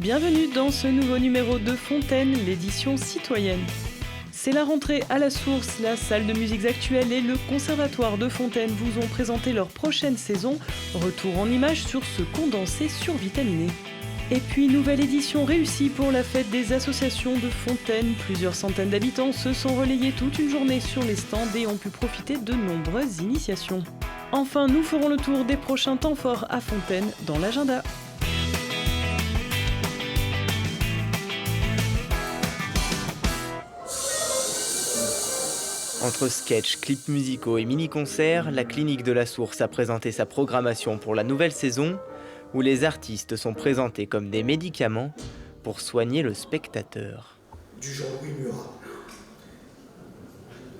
Bienvenue dans ce nouveau numéro de Fontaine, l'édition citoyenne. C'est la rentrée à la source, la salle de musiques actuelle et le conservatoire de Fontaine vous ont présenté leur prochaine saison. Retour en images sur ce condensé survitaminé. Et puis, nouvelle édition réussie pour la fête des associations de Fontaine. Plusieurs centaines d'habitants se sont relayés toute une journée sur les stands et ont pu profiter de nombreuses initiations. Enfin, nous ferons le tour des prochains temps forts à Fontaine dans l'agenda. Entre sketchs, clips musicaux et mini-concerts, la Clinique de la Source a présenté sa programmation pour la nouvelle saison, où les artistes sont présentés comme des médicaments pour soigner le spectateur. Du Jean-Louis Murat.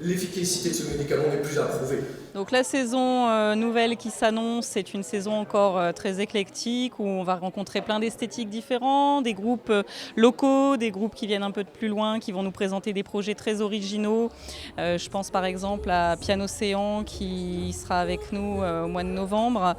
L'efficacité de ce médicament n'est plus à prouver. Donc la saison nouvelle qui s'annonce, c'est une saison encore très éclectique où on va rencontrer plein d'esthétiques différents, des groupes locaux, des groupes qui viennent un peu de plus loin, qui vont nous présenter des projets très originaux. Je pense par exemple à Pianocéan qui sera avec nous au mois de novembre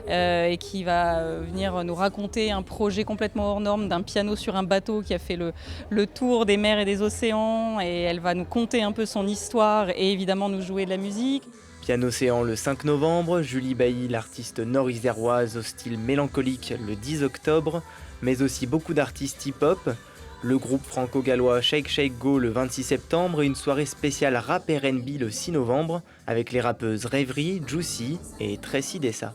et qui va venir nous raconter un projet complètement hors norme d'un piano sur un bateau qui a fait le tour des mers et des océans, et elle va nous conter un peu son histoire et évidemment nous jouer de la musique. Pianocéan le 5 novembre, Julie Bailly, l'artiste nord-iséroise au style mélancolique le 10 octobre, mais aussi beaucoup d'artistes hip-hop, le groupe franco-gallois Shake Shake Go le 26 septembre et une soirée spéciale rap R&B le 6 novembre avec les rappeuses Rêverie, Juicy et Tracy Dessa.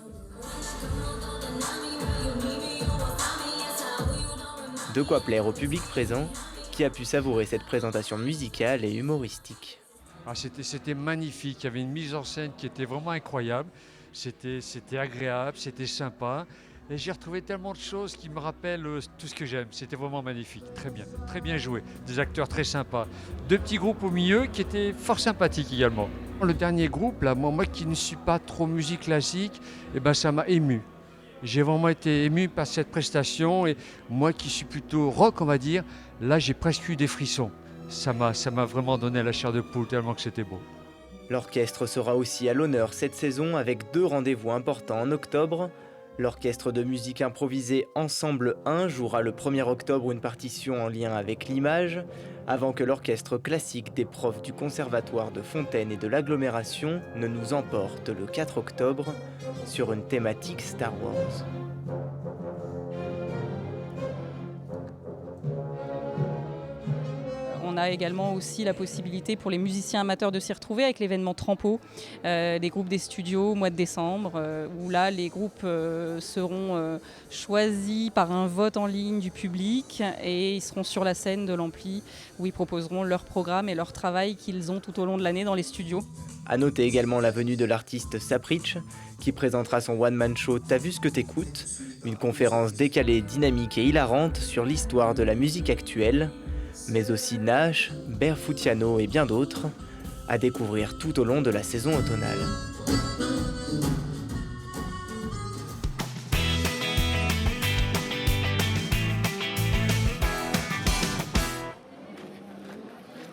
De quoi plaire au public présent qui a pu savourer cette présentation musicale et humoristique. Ah, c'était magnifique, il y avait une mise en scène qui était vraiment incroyable, c'était agréable, c'était sympa, et j'ai retrouvé tellement de choses qui me rappellent tout ce que j'aime. C'était vraiment magnifique, très bien joué, des acteurs très sympas, deux petits groupes au milieu qui étaient fort sympathiques également. Le dernier groupe, là, moi qui ne suis pas trop musique classique, ça m'a ému. J'ai vraiment été ému par cette prestation, et moi qui suis plutôt rock, on va dire, là j'ai presque eu des frissons. Ça m'a vraiment donné la chair de poule tellement que c'était beau. L'orchestre sera aussi à l'honneur cette saison avec 2 rendez-vous importants en octobre. L'orchestre de musique improvisée Ensemble 1 jouera le 1er octobre une partition en lien avec l'image, avant que l'orchestre classique des profs du conservatoire de Fontaine et de l'agglomération ne nous emporte le 4 octobre sur une thématique Star Wars. On a également aussi la possibilité pour les musiciens amateurs de s'y retrouver avec l'événement Trampo, des groupes des studios au mois de décembre, où là les groupes seront choisis par un vote en ligne du public et ils seront sur la scène de l'Ampli où ils proposeront leur programme et leur travail qu'ils ont tout au long de l'année dans les studios. A noter également la venue de l'artiste Saprich qui présentera son one-man show T'as vu ce que t'écoutes, une conférence décalée, dynamique et hilarante sur l'histoire de la musique actuelle, mais aussi Nash, Barefootano et bien d'autres, à découvrir tout au long de la saison automnale.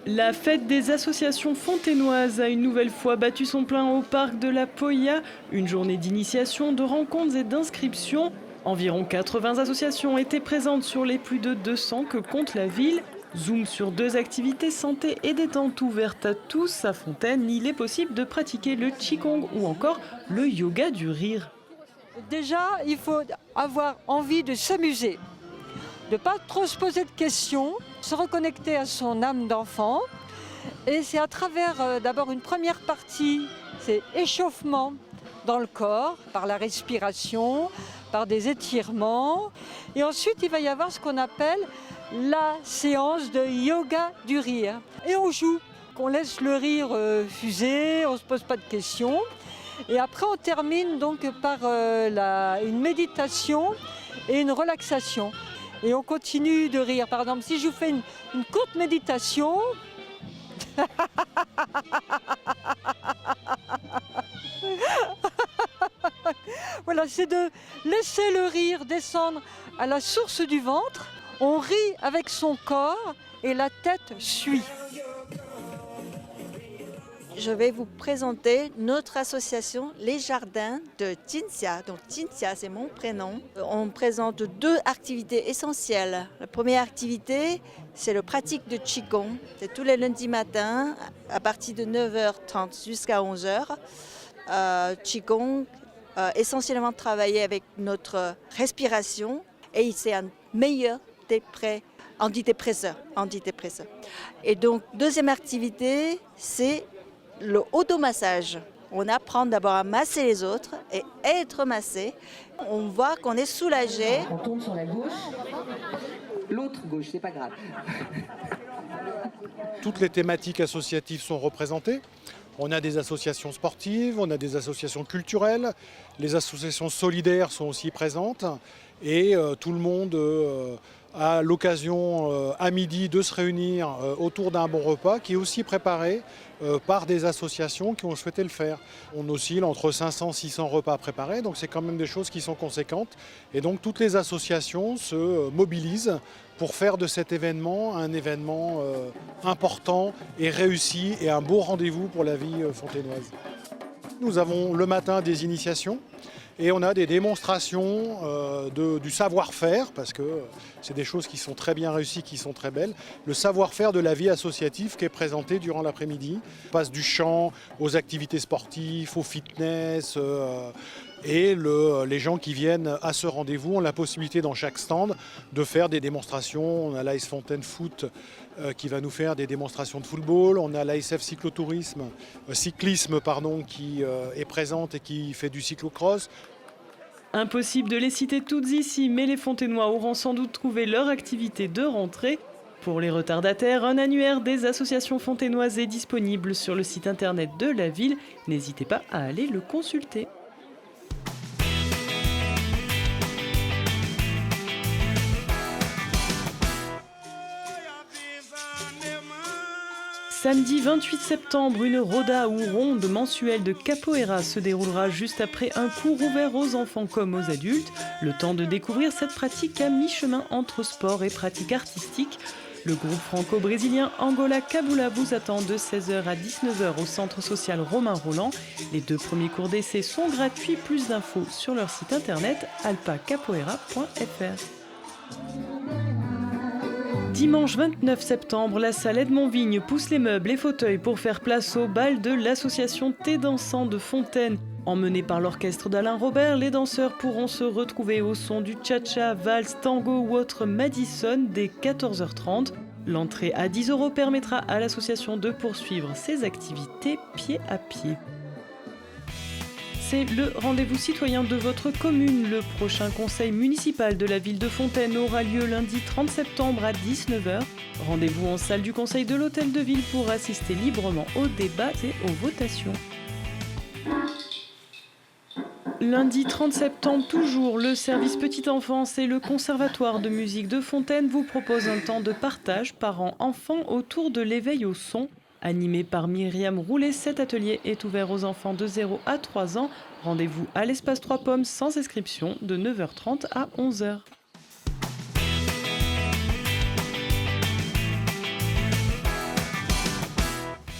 La fête des associations fontainoises a une nouvelle fois battu son plein au parc de la Poya. Une journée d'initiation, de rencontres et d'inscriptions. Environ 80 associations étaient présentes sur les plus de 200 que compte la ville. Zoom sur 2 activités santé et détente ouvertes à tous. À Fontaine, il est possible de pratiquer le Qigong ou encore le yoga du rire. Déjà, il faut avoir envie de s'amuser, de ne pas trop se poser de questions, se reconnecter à son âme d'enfant. Et c'est à travers d'abord une première partie, c'est échauffement dans le corps, par la respiration, par des étirements. Et ensuite, il va y avoir ce qu'on appelle la séance de yoga du rire. Et on joue, on laisse le rire fuser, on ne se pose pas de questions. Et après, on termine donc par une méditation et une relaxation. Et on continue de rire. Par exemple, si je vous fais une courte méditation, voilà, c'est de laisser le rire descendre à la source du ventre. On rit avec son corps et la tête suit. Je vais vous présenter notre association Les Jardins de Cinzia. Donc Cinzia, c'est mon prénom. On présente 2 activités essentielles. La première activité, c'est le pratique de Qigong. C'est tous les lundis matins à partir de 9h30 jusqu'à 11h. Qigong, essentiellement travailler avec notre respiration et c'est un meilleur antidépresseur. Et donc, deuxième activité, c'est le automassage. On apprend d'abord à masser les autres et être massé. On voit qu'on est soulagé. On tombe sur la gauche, l'autre gauche, c'est pas grave. Toutes les thématiques associatives sont représentées. On a des associations sportives, on a des associations culturelles, les associations solidaires sont aussi présentes et tout le monde a l'occasion à midi de se réunir autour d'un bon repas qui est aussi préparé par des associations qui ont souhaité le faire. On oscille entre 500 et 600 repas préparés, donc c'est quand même des choses qui sont conséquentes. Et donc toutes les associations se mobilisent pour faire de cet événement un événement important et réussi et un beau rendez-vous pour la vie fontainoise. Nous avons le matin des initiations. Et on a des démonstrations du savoir-faire, parce que c'est des choses qui sont très bien réussies, qui sont très belles. Le savoir-faire de la vie associative qui est présenté durant l'après-midi. On passe du chant aux activités sportives, au fitness. Et les gens qui viennent à ce rendez-vous ont la possibilité dans chaque stand de faire des démonstrations. On a l'AS Fontaine Foot qui va nous faire des démonstrations de football. On a l'ASF cyclisme qui est présente et qui fait du cyclocross. Impossible de les citer toutes ici, mais les Fontainois auront sans doute trouvé leur activité de rentrée. Pour les retardataires, un annuaire des associations fontainoises est disponible sur le site internet de la ville. N'hésitez pas à aller le consulter. Samedi 28 septembre, une roda ou ronde mensuelle de capoeira se déroulera juste après un cours ouvert aux enfants comme aux adultes. Le temps de découvrir cette pratique à mi-chemin entre sport et pratique artistique. Le groupe franco-brésilien Angola Cabula vous attend de 16h à 19h au centre social Romain Roland. Les 2 premiers cours d'essai sont gratuits. Plus d'infos sur leur site internet alpacapoeira.fr. Dimanche 29 septembre, la salle Edmond-Vigne pousse les meubles et fauteuils pour faire place au bal de l'association Thé Dansant de Fontaine. Emmenés par l'orchestre d'Alain Robert, les danseurs pourront se retrouver au son du cha-cha, valse, tango ou autre Madison dès 14h30. L'entrée à 10 € permettra à l'association de poursuivre ses activités pied à pied. C'est le rendez-vous citoyen de votre commune. Le prochain conseil municipal de la ville de Fontaine aura lieu lundi 30 septembre à 19h. Rendez-vous en salle du conseil de l'hôtel de ville pour assister librement aux débats et aux votations. Lundi 30 septembre, toujours, le service petite enfance et le conservatoire de musique de Fontaine vous proposent un temps de partage parents-enfants autour de l'éveil au son. Animé par Myriam Roulet, cet atelier est ouvert aux enfants de 0 à 3 ans. Rendez-vous à l'espace 3 Pommes sans inscription de 9h30 à 11h.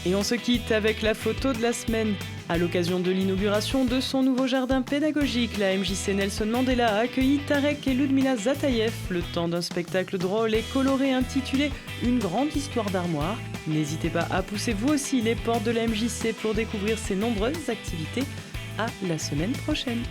Et on se quitte avec la photo de la semaine. À l'occasion de l'inauguration de son nouveau jardin pédagogique, la MJC Nelson Mandela a accueilli Tarek et Ludmila Zatayev, le temps d'un spectacle drôle et coloré intitulé « Une grande histoire d'armoire ». N'hésitez pas à pousser vous aussi les portes de la MJC pour découvrir ses nombreuses activités. À la semaine prochaine.